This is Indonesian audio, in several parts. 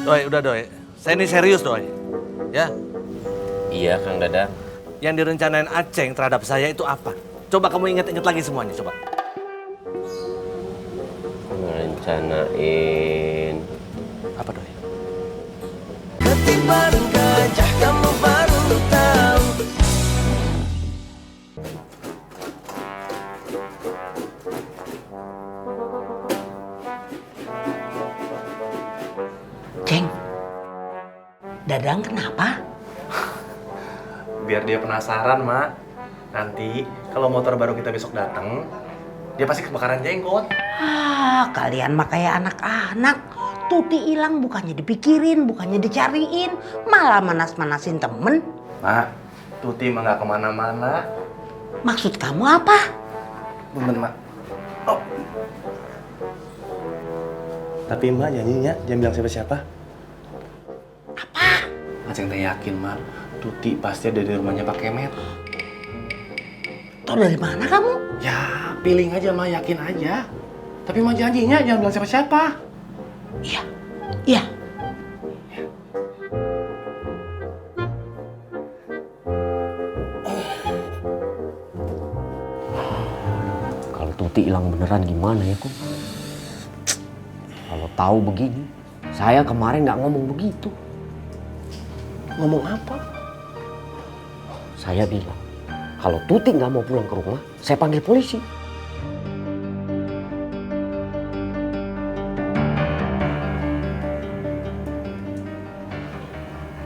Doi, udah Doi. Saya ini serius Doi. Ya, Iya, Kang Dadang. yang direncanain Aceng terhadap saya itu apa? Coba kamu ingat-ingat lagi semuanya, coba. Ngerencanain. Apa Doi? Ketiban gajah kamu baru tahu. Ceng, Dadang kenapa? Biar dia penasaran, Mak. Nanti kalau motor baru kita besok datang, dia pasti kebakaran jenggot. Kalian mah kayak anak-anak. Tuti hilang bukannya dipikirin, bukannya dicariin, malah manas-manasin temen. Mak, Tuti mah nggak kemana-mana. Maksud kamu apa? Bener, Mak. Oh. Tapi Mak janjinya jangan bilang siapa-siapa. Apa? Aceng teh yakin, Mak. Tuti pasti ada di rumahnya Pak Kemet. Tahu dari mana kamu? Ya, feeling aja, Mak. Yakin aja. Tapi Mak janjinya jangan bilang siapa-siapa. Iya, iya. Kalau Tuti hilang beneran gimana ya, Kum? Kalau tahu begini, saya kemarin nggak ngomong begitu. Ngomong apa? Saya bilang, kalau Tuti nggak mau pulang ke rumah, saya panggil polisi.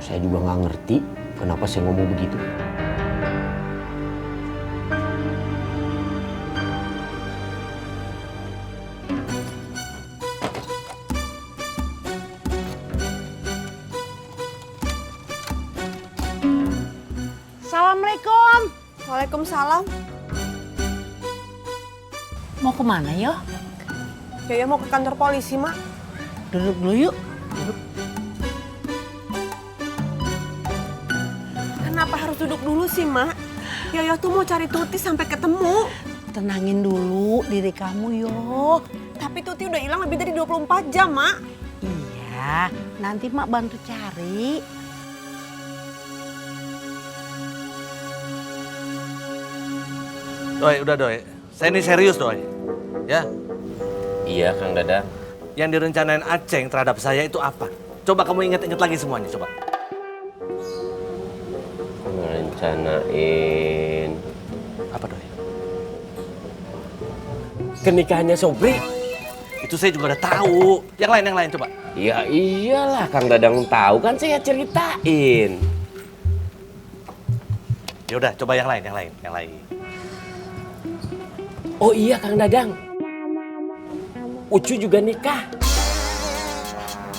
Saya juga nggak ngerti kenapa saya ngomong begitu. Assalamualaikum. Waalaikumsalam. Mau kemana yo? Yoyo mau ke kantor polisi, Mak. Duduk dulu yuk. Kenapa harus duduk dulu sih, Mak? Yoyo tuh mau cari Tuti sampai ketemu. Tenangin dulu diri kamu yo. Tapi Tuti udah hilang lebih dari 24 jam, Mak. Iya, nanti mak bantu cari. Doi, udah Doi. Saya ini serius Doi. Ya, Iya, Kang Dadang. yang direncanain Aceng terhadap saya itu apa? Coba kamu ingat-ingat lagi semuanya, coba. Ngerencanain. Apa Doi? Pernikahannya Sobri. Itu saya juga udah tahu. Yang lain coba. Ya iyalah, Kang Dadang tahu kan saya ceritain. Ya udah, coba yang lain. Oh iya, Kang Dadang. Ucu juga nikah.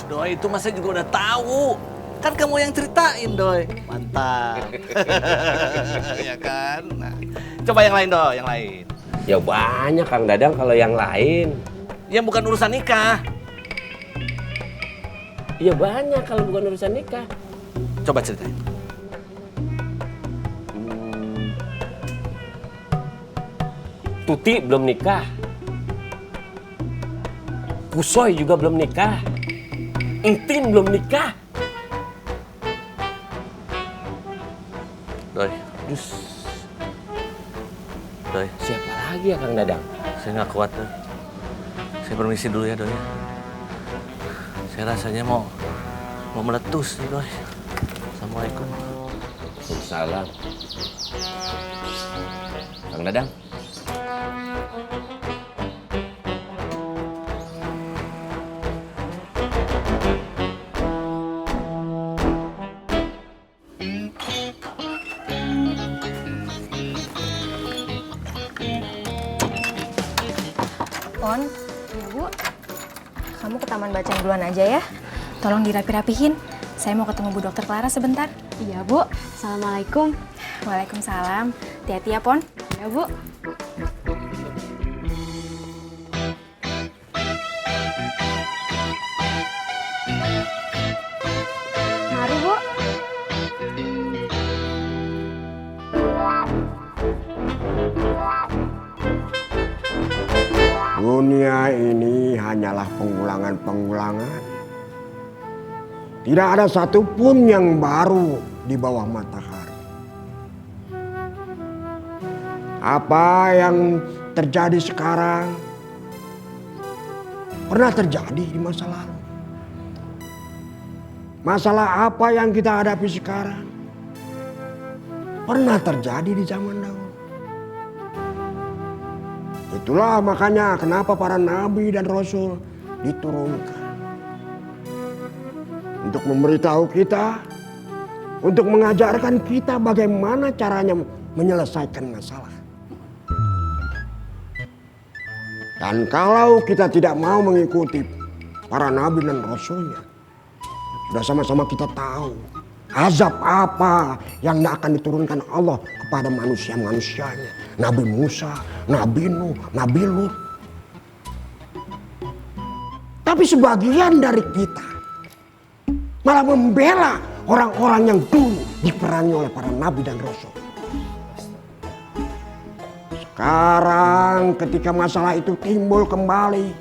Doi, itu masa juga udah tahu. Kan kamu yang ceritain, Doi. Mantap. Ya kan? Nah, coba yang lain, Doi, yang lain. Ya banyak, Kang Dadang, kalau yang lain. Yang bukan urusan nikah. Ya banyak kalau bukan urusan nikah. Coba ceritain. Tuti belum nikah. Kusoy juga belum nikah. Entin belum nikah. Doi, Doi, Siapa lagi ya, Kang Dadang? saya nggak kuat, Doi. Saya permisi dulu ya, Doi. Saya rasanya mau meletus nih, Doi. Assalamualaikum. Waalaikumsalam. Kang Dadang. On, ya Bu, kamu ke taman bacaan duluan aja ya. Tolong dirapi-rapihin. Saya mau ketemu Bu Dokter Clara sebentar. Iya, Bu. Assalamualaikum. Waalaikumsalam. Hati-hati ya, Pon. Iya, Bu. Mari, Bu. Dunia ini hanyalah pengulangan-pengulangan. Tidak ada satupun yang baru di bawah matahari. Apa yang terjadi sekarang pernah terjadi di masa lalu. Masalah apa yang kita hadapi sekarang pernah terjadi di zaman dahulu. Itulah makanya kenapa para nabi dan rasul diturunkan. Untuk memberitahu kita, untuk mengajarkan kita bagaimana caranya menyelesaikan masalah. Dan kalau kita tidak mau mengikuti para nabi dan rasulnya, sudah sama-sama kita tahu azab apa yang akan diturunkan Allah kepada manusia-manusianya. Nabi Musa, Nabi Nuh, Nabi Lut. Tapi sebagian dari kita malah membela orang-orang yang dulu diperangi oleh para nabi dan rasul. Sekarang ketika masalah itu timbul kembali,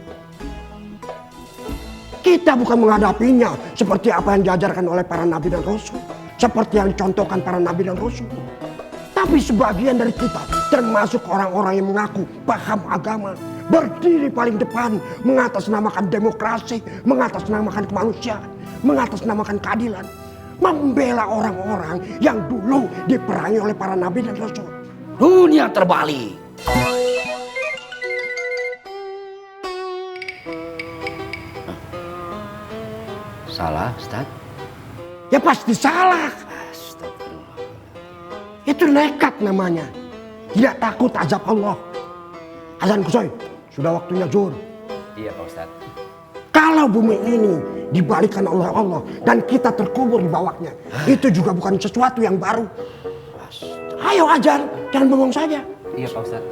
kita bukan menghadapinya seperti apa yang diajarkan oleh para nabi dan rasul, seperti yang dicontohkan para nabi dan rasul. Tapi sebagian dari kita, termasuk orang-orang yang mengaku paham agama, berdiri paling depan, mengatasnamakan demokrasi, mengatasnamakan kemanusiaan, mengatasnamakan keadilan, membela orang-orang yang dulu diperangi oleh para nabi dan rasul. Dunia terbalik. Salah, Ustaz? Ya pasti salah. Itu nekat namanya. Tidak takut azab Allah. Azan Kusoy, sudah waktunya zuhur. Iya Pak Ustaz. Kalau bumi ini dibalikan oleh Allah dan kita terkubur di bawahnya, itu juga bukan sesuatu yang baru. Ayo azan, jangan bengong saja. Iya Pak Ustaz.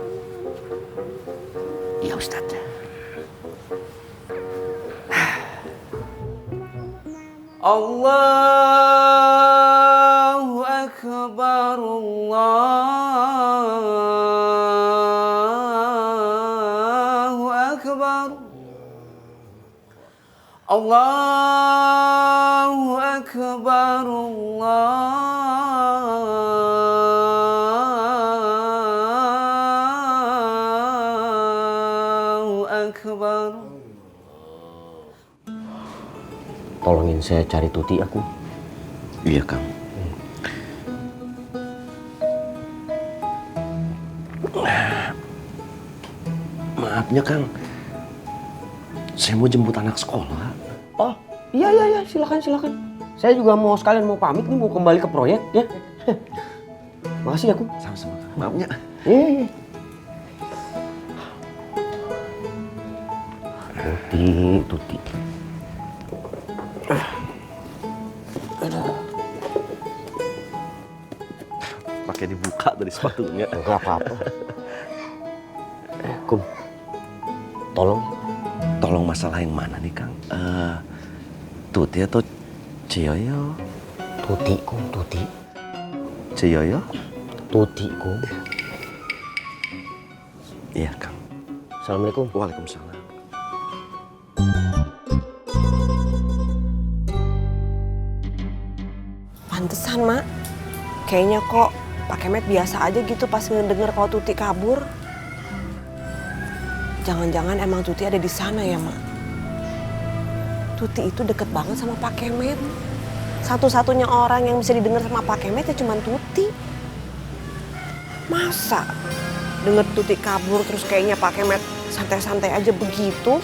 Iya Ustaz. Allahu Akbar, Allahu Akbar, Allahu Akbar, Allahu Akbar. Tolongin saya cari Tuti aku. Iya, Kang. Maafnya, Kang. Saya mau jemput anak sekolah. Oh, iya, silakan. Saya juga mau sekalian mau pamit nih, mau kembali ke proyek ya. Makasih ya, Kum. Sama-sama, Kang. Maafnya. Iya. Tuti. Pakai dibuka dari sepatunya. Enggak apa-apa. Kum, Tolong masalah yang mana nih, Kang? Tuti atau Ciyoyo? Tuti, Kum, Tuti. Ciyoyo? Tuti, Kum. Iya, Kang. Assalamualaikum. Waalaikumsalam. Pantesan, Mak. Kayaknya kok Pak Kemet biasa aja gitu pas ngedenger kalau Tuti kabur. Jangan-jangan emang Tuti ada di sana ya, Mak? Tuti itu deket banget sama Pak Kemet. Satu-satunya orang yang bisa didengar sama Pak Kemet ya cuma Tuti. Masa denger Tuti kabur terus kayaknya Pak Kemet santai-santai aja begitu?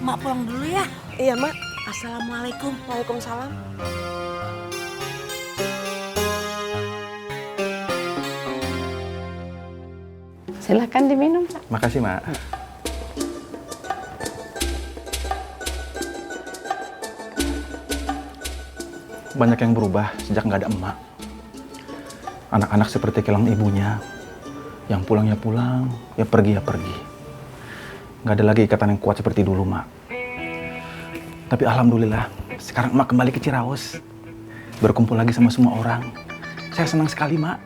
Mak pulang dulu ya. Iya, Mak. Assalamualaikum. Waalaikumsalam. Silahkan diminum, Pak. Makasih, Mak. Banyak yang berubah sejak nggak ada emak. Anak-anak seperti kehilangan ibunya. Yang pulang ya pulang, ya pergi ya pergi. Nggak ada lagi ikatan yang kuat seperti dulu, Mak. Tapi alhamdulillah, sekarang emak kembali ke Ciraos. Berkumpul lagi sama semua orang. Saya senang sekali, Mak.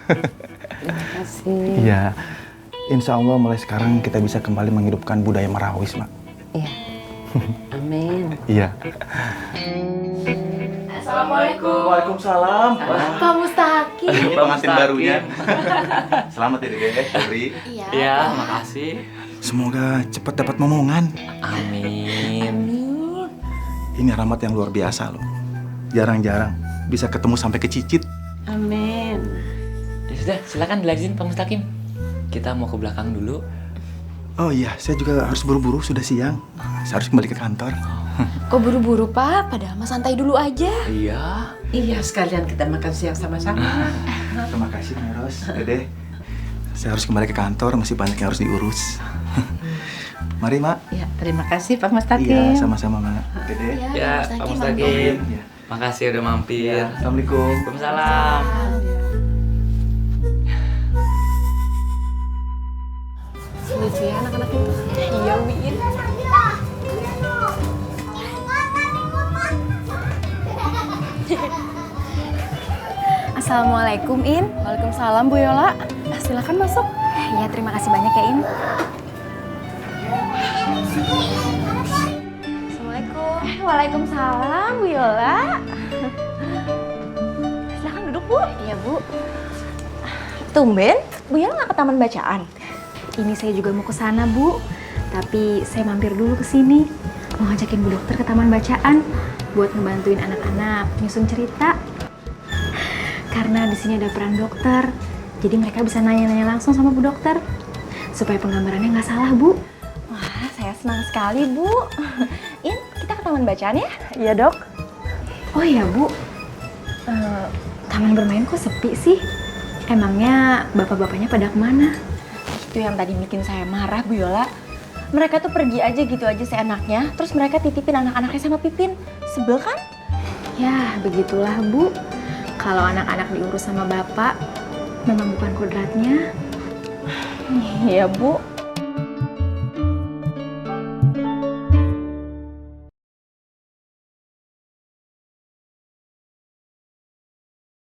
Terima kasih. Iya. Insya Allah mulai sekarang kita bisa kembali menghidupkan budaya Marawis, Mak. Iya. Amin. Iya. Assalamualaikum. Waalaikumsalam. Pak Mustaqim. Ini pengantin barunya. Selamat ya Dede, Febri. Iya. makasih. Semoga cepat dapat momongan. Amin. Ini Rahmat yang luar biasa loh. Jarang-jarang bisa ketemu sampai ke Cicit. Amin. Ya sudah, silakan dilanjutin Pak Mustaqim. Kita mau ke belakang dulu. Oh iya, saya juga harus buru-buru, sudah siang. Saya harus kembali ke kantor. Kok buru-buru, Pak? Padahal Mas santai dulu aja. Iya. Iya, sekalian kita makan siang sama-sama. Terima kasih, Meros. Dede, saya harus kembali ke kantor, masih banyak yang harus diurus. Mari, Mak. Ya, terima kasih Pak Mustaqim. Iya, sama-sama, Mak. Dede. Ya, Pak Mustaqim. Makasih udah mampir. Ya, Assalamualaikum. Waalaikumsalam. Lucu ya anak-anak itu. Iya, Win. Assalamualaikum, In. Waalaikumsalam, Bu Yola. Silakan masuk. Ya, terima kasih banyak ya, In. Assalamualaikum. Waalaikumsalam, Bu Yola. Silakan duduk, Bu. Iya, Bu. Tumben, Bu Yola nggak ke taman bacaan? Ini saya juga mau ke sana, Bu. Tapi saya mampir dulu ke sini. Mau ngajakin Bu Dokter ke taman bacaan buat ngebantuin anak-anak nyusun cerita. Karena di sini ada peran dokter. Jadi mereka bisa nanya-nanya langsung sama Bu Dokter supaya penggambarannya nggak salah, Bu. Wah, saya senang sekali, Bu. In, kita ke taman bacaan ya? Iya, Dok. Oh iya, Bu. Taman bermain kok sepi sih? Emangnya bapak-bapaknya pada kemana? Itu yang tadi bikin saya marah, Bu Yola. Mereka tuh pergi aja gitu aja seenaknya, terus mereka titipin anak-anaknya sama Pipin. Sebel kan? Ya, begitulah, Bu. Kalau anak-anak diurus sama bapak, memang bukan kodratnya. Iya, Bu.